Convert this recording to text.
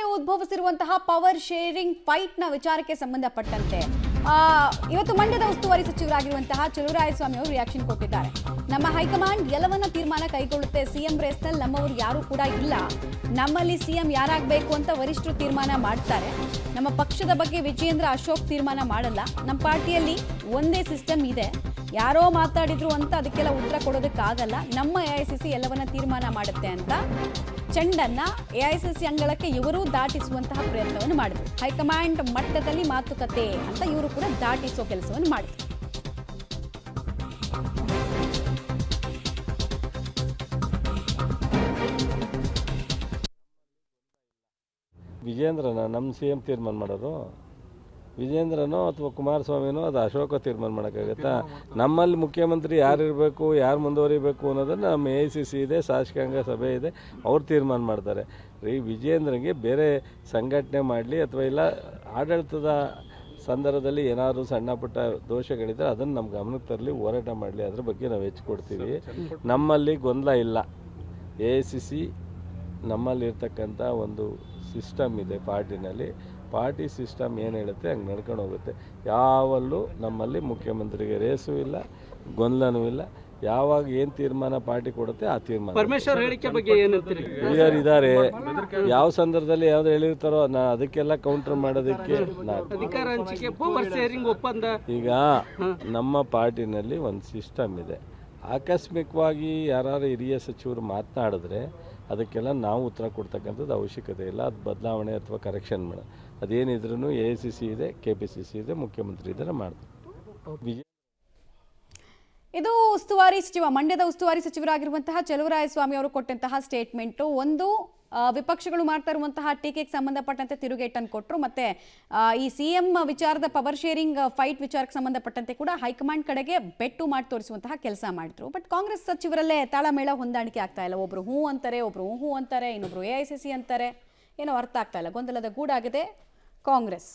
ರಾಜ್ಯದಲ್ಲಿ ಉದ್ಭವಿಸಿರುವಂತಹ power sharing ಫೈಟ್ನ ವಿಚಾರಕ್ಕೆ ಸಂಬಂಧಪಟ್ಟಂತೆ ಇವತ್ತು ಮಂಡ್ಯದ ಉಸ್ತುವಾರಿ ಸಚಿವರಾಗಿರುವಂತಹ ಚಲುವರಾಯಸ್ವಾಮಿ ಅವರು ರಿಯಾಕ್ಷನ್ ಕೊಟ್ಟಿದ್ದಾರೆ. ನಮ್ಮ ಹೈಕಮಾಂಡ್ ಎಲ್ಲವನ್ನ ತೀರ್ಮಾನ ಕೈಗೊಳ್ಳುತ್ತೆ. ಸಿಎಂ ರೇಸ್ನಲ್ಲಿ ನಮ್ಮವರು ಯಾರು ಕೂಡ ಇಲ್ಲ. ನಮ್ಮಲ್ಲಿ ಸಿಎಂ ಯಾರಾಗಬೇಕು ಅಂತ ವರಿಷ್ಠರು ತೀರ್ಮಾನ ಮಾಡ್ತಾರೆ. ನಮ್ಮ ಪಕ್ಷದ ಬಗ್ಗೆ ವಿಜಯೇಂದ್ರ ಅಶೋಕ್ ತೀರ್ಮಾನ ಮಾಡಲ್ಲ. ನಮ್ಮ ಪಾರ್ಟಿಯಲ್ಲಿ ಒಂದೇ ಸಿಸ್ಟಮ್ ಇದೆ. ಯಾರೋ ಮಾತಾಡಿದ್ರು ಅಂತ ಅದಕ್ಕೆಲ್ಲ ಉತ್ತರ ಕೊಡೋದಕ್ಕಾಗಲ್ಲ. ನಮ್ಮ ಎಐಸಿಸಿ ಎಲ್ಲವನ್ನ ತೀರ್ಮಾನ ಮಾಡುತ್ತೆ ಅಂತ ಚೆಂಡನ್ನ ಎಐಸಿಸಿ ಅಂಗಳಕ್ಕೆ ಇವರು ದಾಟಿಸುವಂತಹ ಪ್ರಯತ್ನವನ್ನು ಮಾಡಿದ್ರು. ಹೈಕಮಾಂಡ್ ಮಟ್ಟದಲ್ಲಿ ಮಾತುಕತೆ ಅಂತ ಇವರು ಕೂಡ ದಾಟಿಸೋ ಕೆಲಸವನ್ನು ಮಾಡಿದ್ರು. ವಿಜೇಂದ್ರನ ನಮ್ಮ ಸಿಎಂ ತೀರ್ಮಾನ ಮಾಡೋರು, ವಿಜೇಂದ್ರನೋ ಅಥವಾ ಕುಮಾರಸ್ವಾಮಿನೋ ಅದು ಅಶೋಕ ತೀರ್ಮಾನ ಮಾಡೋಕ್ಕಾಗತ್ತಾ? ನಮ್ಮಲ್ಲಿ ಮುಖ್ಯಮಂತ್ರಿ ಯಾರಿರಬೇಕು, ಯಾರು ಮುಂದುವರಿಬೇಕು ಅನ್ನೋದನ್ನು ನಮ್ಮ AICC ಇದೆ, ಶಾಸಕಾಂಗ ಸಭೆ ಇದೆ, ಅವ್ರು ತೀರ್ಮಾನ ಮಾಡ್ತಾರೆ. ವಿಜೇಂದ್ರನಿಗೆ ಬೇರೆ ಸಂಘಟನೆ ಮಾಡಲಿ ಅಥವಾ ಇಲ್ಲ ಆಡಳಿತದ ಸಂದರ್ಭದಲ್ಲಿ ಏನಾದರೂ ಸಣ್ಣ ಪುಟ್ಟ ದೋಷಗಳಿದ್ದರೆ ಅದನ್ನು ನಮ್ಮ ಗಮನಕ್ಕೆ ತರಲಿ, ಹೋರಾಟ ಮಾಡಲಿ, ಅದ್ರ ಬಗ್ಗೆ ನಾವು ಹೆಚ್ಚು ಕೊಡ್ತೀವಿ. ನಮ್ಮಲ್ಲಿ ಗೊಂದಲ ಇಲ್ಲ. AICC ನಮ್ಮಲ್ಲಿರ್ತಕ್ಕಂಥ ಒಂದು ಸಿಸ್ಟಮ್ ಇದೆ ಪಾರ್ಟಿನಲ್ಲಿ. ಪಾರ್ಟಿ ಸಿಸ್ಟಮ್ ಏನು ಹೇಳುತ್ತೆ ಹಂಗೆ ನಡ್ಕೊಂಡು ಹೋಗುತ್ತೆ. ಯಾವಲ್ಲೂ ನಮ್ಮಲ್ಲಿ ಮುಖ್ಯಮಂತ್ರಿಗೆ ರೇಸು ಇಲ್ಲ, ಗೊಂದಲನೂ ಇಲ್ಲ. ಯಾವಾಗ ಏನು ತೀರ್ಮಾನ ಪಾರ್ಟಿ ಕೊಡುತ್ತೆ ಆ ತೀರ್ಮಾನ. ಪರಮೇಶ್ವರ್ ಹೇಳಿಕೆ ಬಗ್ಗೆ ಏನಂತೀರಿ? ಇದ್ದಾರೆ ಯಾವ ಸಂದರ್ಭದಲ್ಲಿ ಯಾವ್ದು ಹೇಳಿರ್ತಾರೋ ಅದಕ್ಕೆಲ್ಲ ಕೌಂಟರ್ ಮಾಡೋದಕ್ಕೆ ಅಧಿಕಾರ ಹಂಚಿಕೆ, ಪವರ್ ಶೇರಿಂಗ್ ಒಪ್ಪಂದ. ಈಗ ನಮ್ಮ ಪಾರ್ಟಿನಲ್ಲಿ ಒಂದು ಸಿಸ್ಟಮ್ ಇದೆ. ಆಕಸ್ಮಿಕವಾಗಿ ಯಾರು ಹಿರಿಯ ಸಚಿವರು ಮಾತನಾಡಿದ್ರೆ ಅದಕ್ಕೆಲ್ಲ ನಾವು ಉತ್ತರ ಕೊಡ್ತಕ್ಕಂಥದ್ದು ಅವಶ್ಯಕತೆ ಇಲ್ಲ. ಅದು ಬದಲಾವಣೆ ಅಥವಾ ಕರೆಕ್ಷನ್ ಮಾಡೋದು ಅದೇನಿದ್ರೂ AICC ಇದೆ, KPCC ಇದೆ, ಮುಖ್ಯಮಂತ್ರಿ ಇದ್ದಾರೆ ಮಾಡ್ತಾರೆ. ಇದು ಉಸ್ತುವಾರಿ ಸಚಿವ, ಮಂಡ್ಯದ ಉಸ್ತುವಾರಿ ಸಚಿವರಾಗಿರುವಂತಹ ಚಲುವರಾಯಸ್ವಾಮಿ ಅವರು ಕೊಟ್ಟಂತಹ ಸ್ಟೇಟ್ಮೆಂಟು. ಒಂದು ವಿಪಕ್ಷಗಳು ಮಾಡ್ತಾ ಇರುವಂತಹ ಟೀಕೆಗೆ ಸಂಬಂಧಪಟ್ಟಂತೆ ತಿರುಗೇಟನ್ನು ಕೊಟ್ಟರು. ಮತ್ತೆ ಈ CM ವಿಚಾರದ ಪವರ್ ಶೇರಿಂಗ್ ಫೈಟ್ ವಿಚಾರಕ್ಕೆ ಸಂಬಂಧಪಟ್ಟಂತೆ ಕೂಡ ಹೈಕಮಾಂಡ್ ಕಡೆಗೆ ಬೆಟ್ಟು ಮಾಡಿ ತೋರಿಸುವಂತಹ ಕೆಲಸ ಮಾಡಿದ್ರು. ಬಟ್ ಕಾಂಗ್ರೆಸ್ ಸಚಿವರಲ್ಲೇ ತಾಳಮೇಳ ಹೊಂದಾಣಿಕೆ ಆಗ್ತಾ ಇಲ್ಲ. ಒಬ್ರು ಹೂ ಅಂತಾರೆ, ಒಬ್ರು ಹೂ ಅಂತಾರೆ, ಇನ್ನೊಬ್ರು AICC ಅಂತಾರೆ. ಏನೋ ಅರ್ಥ ಆಗ್ತಾ ಇಲ್ಲ. ಗೊಂದಲದ ಗೂಡಾಗಿದೆ ಕಾಂಗ್ರೆಸ್.